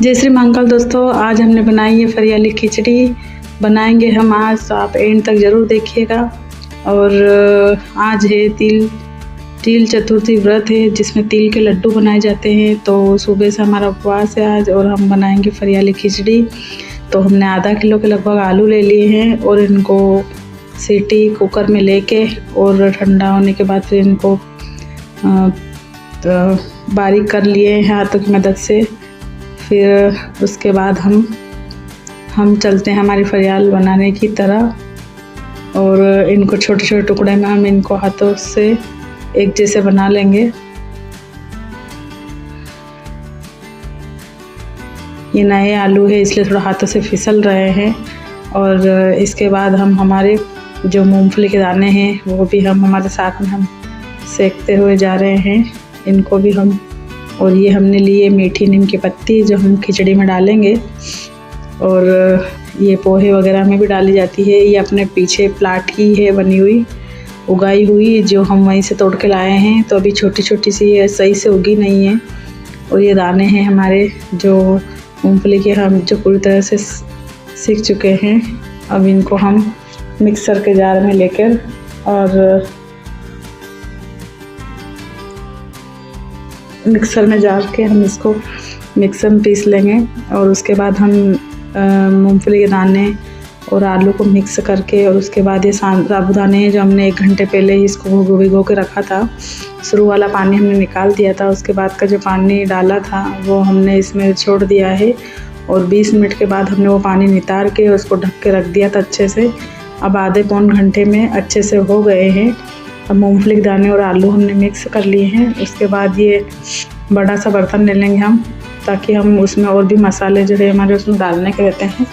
जय श्री महाकाल दोस्तों, आज हमने बनाई है फरियाली खिचड़ी। बनाएंगे हम आज, तो आप एंड तक ज़रूर देखिएगा। और आज है तिल चतुर्थी व्रत है, जिसमें तिल के लड्डू बनाए जाते हैं। तो सुबह से हमारा उपवास है आज, और हम बनाएंगे फरियाली खिचड़ी। तो हमने आधा किलो के लगभग आलू ले लिए हैं, और इनको सीटी कुकर में लेके और ठंडा होने के बाद फिर इनको बारीक कर लिए हैं हाथों की मदद से। फिर उसके बाद हम चलते हैं हमारी फरियाल बनाने की तरह, और इनको छोटे छोटे टुकड़े में हम इनको हाथों से एक जैसे बना लेंगे। ये नए आलू है, इसलिए थोड़ा हाथों से फिसल रहे हैं। और इसके बाद हम हमारे जो मूंगफली के दाने हैं वो भी हम हमारे साथ में हम सेकते हुए जा रहे हैं। इनको भी हम, और ये हमने लिए मीठी नीम की पत्ती जो हम खिचड़ी में डालेंगे, और ये पोहे वगैरह में भी डाली जाती है। ये अपने पीछे प्लाट की है बनी हुई, उगाई हुई, जो हम वहीं से तोड़ के लाए हैं। तो अभी छोटी छोटी सी है, सही से उगी नहीं है। और ये दाने हैं हमारे जो मूंगफली के, हम जो पूरी तरह से सीख चुके हैं। अब इनको हम मिक्सर के जार में लेकर और मिक्सर में डाल के हम इसको मिक्सर में पीस लेंगे। और उसके बाद हम मूंगफली के दाने और आलू को मिक्स करके, और उसके बाद ये साबुदाने जो हमने 1 घंटे पहले ही इसको भिगो के रखा था, शुरू वाला पानी हमने निकाल दिया था। उसके बाद का जो पानी डाला था वो हमने इसमें छोड़ दिया है, और 20 मिनट के बाद हमने वो पानी नितार के उसको ढक के रख दिया था अच्छे से। अब आधे पौन घंटे में अच्छे से हो गए हैं। अब मूंगफली के दाने और आलू हमने मिक्स कर लिए हैं। उसके बाद ये बड़ा सा बर्तन ले लेंगे हम, ताकि हम उसमें और भी मसाले जो है हमारे उसमें डालने के रहते हैं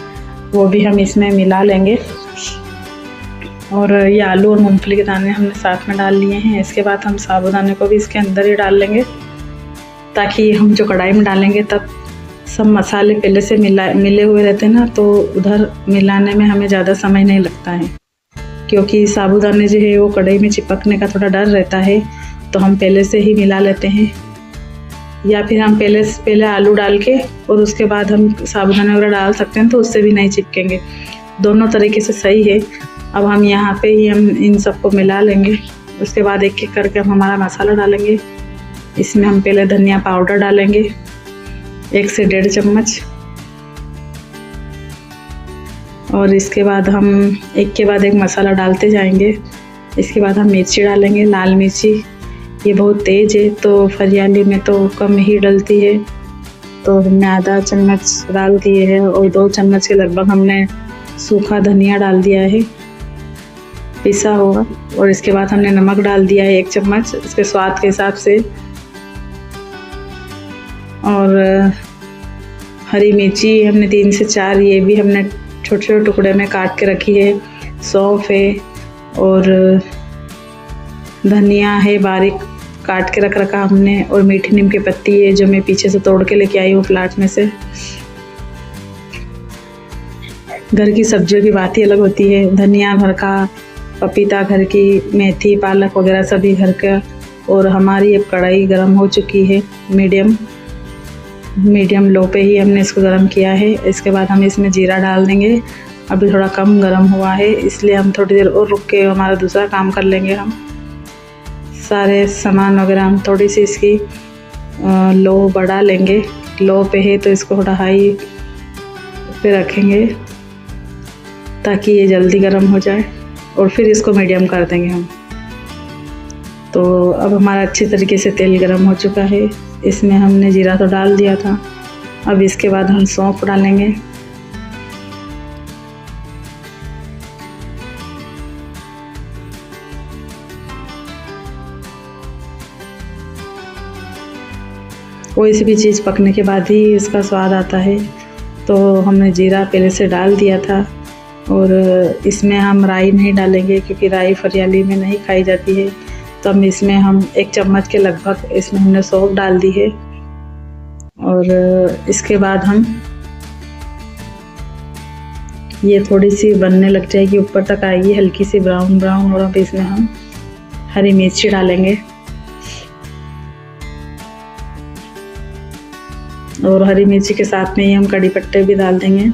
वो भी हम इसमें मिला लेंगे। और ये आलू और मूंगफली के दाने हमने साथ में डाल लिए हैं। इसके बाद हम साबुदाने को भी इसके अंदर ही डाल लेंगे, ताकि हम जो कढ़ाई में डालेंगे तब सब मसाले पहले से मिले हुए रहते हैं ना, तो उधर मिलाने में हमें ज़्यादा समय नहीं लगता है। क्योंकि साबुदाने जो है वो कढ़ाई में चिपकने का थोड़ा डर रहता है, तो हम पहले से ही मिला लेते हैं। या फिर हम पहले आलू डाल के और उसके बाद हम साबुदाना वगैरह डाल सकते हैं, तो उससे भी नहीं चिपकेंगे। दोनों तरीके से सही है। अब हम यहाँ पे ही हम इन सबको मिला लेंगे। उसके बाद एक एक करके हम हमारा मसाला डालेंगे। इसमें हम पहले धनिया पाउडर डालेंगे 1 से 1.5 चम्मच, और इसके बाद हम एक के बाद एक मसाला डालते जाएंगे। इसके बाद हम मिर्ची डालेंगे, लाल मिर्ची। ये बहुत तेज़ है, तो फरियाली में तो कम ही डलती है, तो हमने आधा चम्मच डाल दिए है। और 2 चम्मच के लगभग हमने सूखा धनिया डाल दिया है, पिसा हुआ। और इसके बाद हमने नमक डाल दिया है 1 चम्मच, इसके स्वाद के हिसाब से। और हरी मिर्ची हमने 3 से 4, ये भी हमने छोटे छोटे टुकड़े में काट के रखी है। सौंफ है, और धनिया है बारीक काट के रख रखा हमने, और मीठी नीम की पत्ती है जो मैं पीछे से तोड़ के लेके आई हूँ प्लाट में से। घर की सब्जियों की बात ही अलग होती है। धनिया घर का, पपीता घर की, मेथी पालक वगैरह सभी घर का। और हमारी अब कढ़ाई गर्म हो चुकी है, मीडियम लो पे ही हमने इसको गर्म किया है। इसके बाद हम इसमें जीरा डाल देंगे। अभी थोड़ा कम गर्म हुआ है, इसलिए हम थोड़ी देर और रुक के हमारा दूसरा काम कर लेंगे। हम सारे सामान वगैरह हम थोड़ी सी इसकी लो बढ़ा लेंगे। लो पे है तो इसको थोड़ा हाई पे रखेंगे, ताकि ये जल्दी गर्म हो जाए, और फिर इसको मीडियम कर देंगे हम। तो अब हमारा अच्छी तरीके से तेल गर्म हो चुका है। इसमें हमने जीरा तो डाल दिया था। अब इसके बाद हम सौंफ डालेंगे। कोई सी भी चीज़ पकने के बाद ही इसका स्वाद आता है। तो हमने जीरा पहले से डाल दिया था, और इसमें हम राई नहीं डालेंगे, क्योंकि राई फरियाली में नहीं खाई जाती है। तो हम इसमें 1 चम्मच के लगभग इसमें हमने सौंफ डाल दी है। और इसके बाद हम ये थोड़ी सी बनने लग जाएगी, ऊपर तक आएगी हल्की सी ब्राउन ब्राउन। और अब इसमें हम हरी मिर्ची डालेंगे, और हरी मिर्ची के साथ में ही हम कड़ी पत्ते भी डाल देंगे।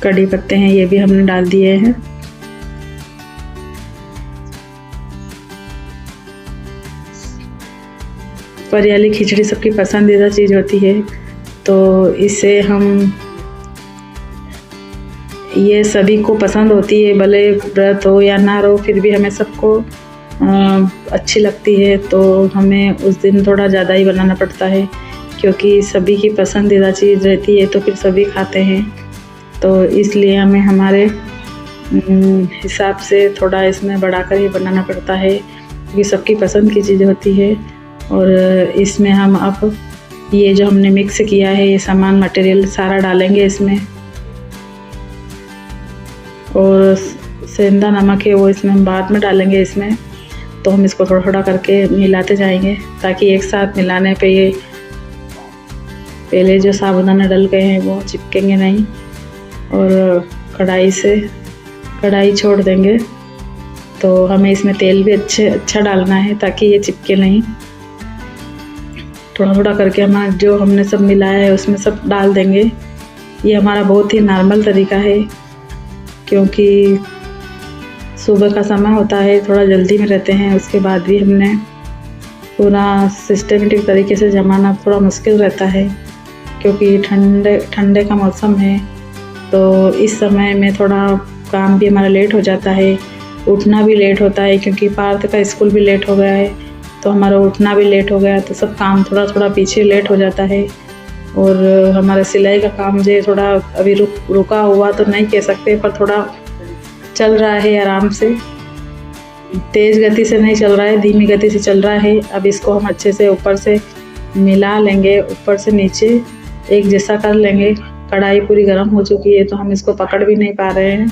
कड़ी पत्ते हैं ये भी हमने डाल दिए हैं। परियाली खिचड़ी सबकी पसंदीदा चीज़ होती है, तो इसे हम ये सभी को पसंद होती है, भले व्रत हो या ना हो, फिर भी हमें सबको अच्छी लगती है। तो हमें उस दिन थोड़ा ज़्यादा ही बनाना पड़ता है, क्योंकि सभी की पसंदीदा चीज़ रहती है तो फिर सभी खाते हैं। तो इसलिए हमें हमारे हिसाब से थोड़ा इसमें बढ़ाकर ही बनाना पड़ता है, क्योंकि सबकी पसंद की चीज़ होती है। और इसमें हम अब ये जो हमने मिक्स किया है ये सामान मटेरियल सारा डालेंगे इसमें, और सेंधा नमक है वो इसमें हम बाद में डालेंगे इसमें। तो हम इसको थोड़ा थोड़ा करके मिलाते जाएंगे, ताकि एक साथ मिलाने पे ये पहले जो साबुदाना डल गए हैं वो चिपकेंगे नहीं। और कढ़ाई छोड़ देंगे। तो हमें इसमें तेल भी अच्छा डालना है, ताकि ये चिपके नहीं। थोड़ा थोड़ा करके हम जो हमने सब मिलाया है उसमें सब डाल देंगे। ये हमारा बहुत ही नॉर्मल तरीका है, क्योंकि सुबह का समय होता है, थोड़ा जल्दी में रहते हैं। उसके बाद भी हमने पूरा सिस्टमेटिक तरीके से जमाना थोड़ा मुश्किल रहता है, क्योंकि ठंडे का मौसम है। तो इस समय में थोड़ा काम भी हमारा लेट हो जाता है, उठना भी लेट होता है, क्योंकि पार्थ का स्कूल भी लेट हो गया है, तो हमारा उठना भी लेट हो गया। तो सब काम थोड़ा थोड़ा पीछे लेट हो जाता है। और हमारा सिलाई का काम जो थोड़ा अभी रुका हुआ तो नहीं कह सकते, पर थोड़ा चल रहा है आराम से। तेज़ गति से नहीं चल रहा है, धीमी गति से चल रहा है। अब इसको हम अच्छे से ऊपर से मिला लेंगे, ऊपर से नीचे एक जैसा कर लेंगे। कढ़ाई पूरी गर्म हो चुकी है, तो हम इसको पकड़ भी नहीं पा रहे हैं।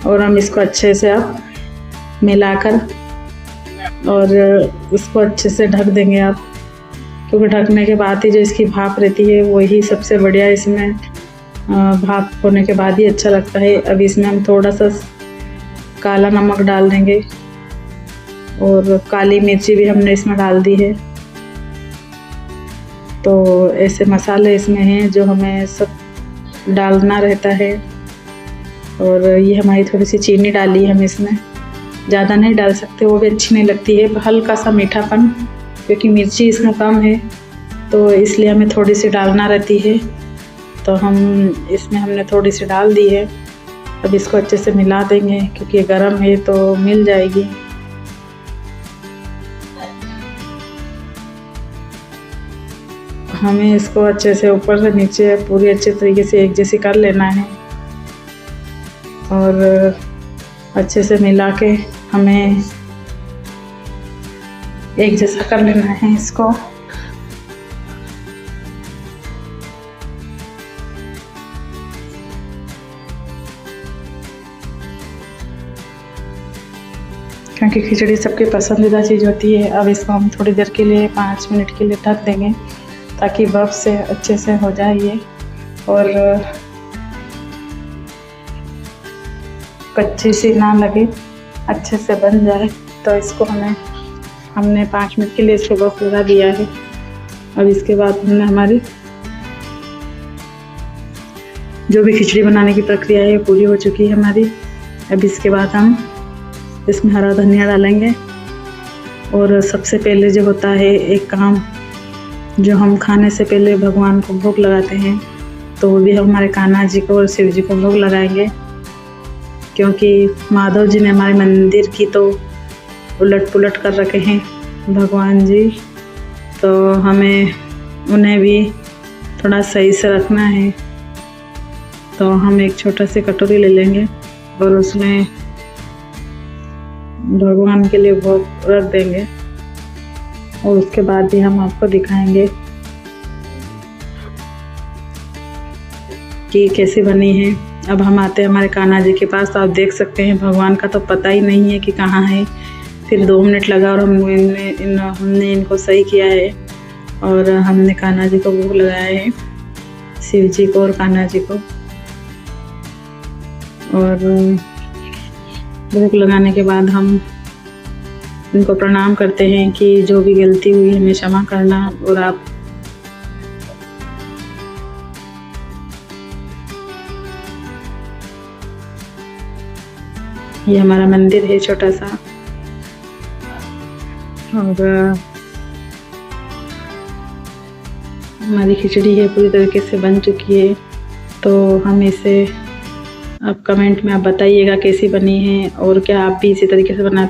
और हम इसको अच्छे से अब मिलाकर और इसको अच्छे से ढक देंगे आप, क्योंकि ढकने के बाद ही जो इसकी भाप रहती है वही सबसे बढ़िया, इसमें भाप होने के बाद ही अच्छा लगता है। अब इसमें हम थोड़ा सा काला नमक डाल देंगे, और काली मिर्ची भी हमने इसमें डाल दी है। तो ऐसे मसाले इसमें हैं जो हमें सब डालना रहता है। और ये हमारी थोड़ी सी चीनी डाली है हम इसमें, ज़्यादा नहीं डाल सकते, वो भी अच्छी नहीं लगती है। हल्का सा मीठापन, क्योंकि मिर्ची इसमें कम है, तो इसलिए हमें थोड़ी सी डालना रहती है। तो हम इसमें हमने थोड़ी सी डाल दी है। अब इसको अच्छे से मिला देंगे, क्योंकि ये गर्म है तो मिल जाएगी। हमें इसको अच्छे से ऊपर से नीचे पूरी अच्छे तरीके से एक जैसी कर लेना है, और अच्छे से मिला के हमें एक जैसा कर लेना है इसको। क्योंकि खिचड़ी सबकी पसंदीदा चीज़ होती है। अब इसको हम थोड़ी देर के लिए 5 मिनट के लिए ढक देंगे, ताकि बर्फ़ से अच्छे से हो जाए ये, और कच्ची सी ना लगे, अच्छे से बन जाए। तो इसको हमने 5 मिनट के लिए इसको बर्फ़ लगा दिया है। अब इसके बाद हमने हमारी जो भी खिचड़ी बनाने की प्रक्रिया है पूरी हो चुकी है हमारी। अब इसके बाद हम इसमें हरा धनिया डालेंगे। और सबसे पहले जो होता है एक काम, जो हम खाने से पहले भगवान को भोग लगाते हैं, तो वो भी हमारे कान्हा जी को और शिव जी को भोग लगाएंगे, क्योंकि माधव जी ने हमारे मंदिर की तो उलट पुलट कर रखे हैं भगवान जी, तो हमें उन्हें भी थोड़ा सही से रखना है। तो हम एक छोटा सी कटोरी ले लेंगे और उसमें भगवान के लिए भोग रख देंगे, और उसके बाद भी हम आपको दिखाएंगे कि कैसी बनी है। अब हम आते हैं हमारे कान्हा जी के पास। तो आप देख सकते हैं भगवान का तो पता ही नहीं है कि कहाँ है। फिर 2 मिनट लगा और हमने इनको सही किया है, और हमने कान्हा जी को भोग लगाया है, शिव जी को और कान्हा जी को। और भोग लगाने के बाद हम उनको प्रणाम करते हैं कि जो भी गलती हुई हमें क्षमा करना। और आप ये हमारा मंदिर है छोटा सा, और हमारी खिचड़ी है पूरी तरीके से बन चुकी है। तो हम इसे आप कमेंट में आप बताइएगा कैसी बनी है, और क्या आप भी इसी तरीके से बनाते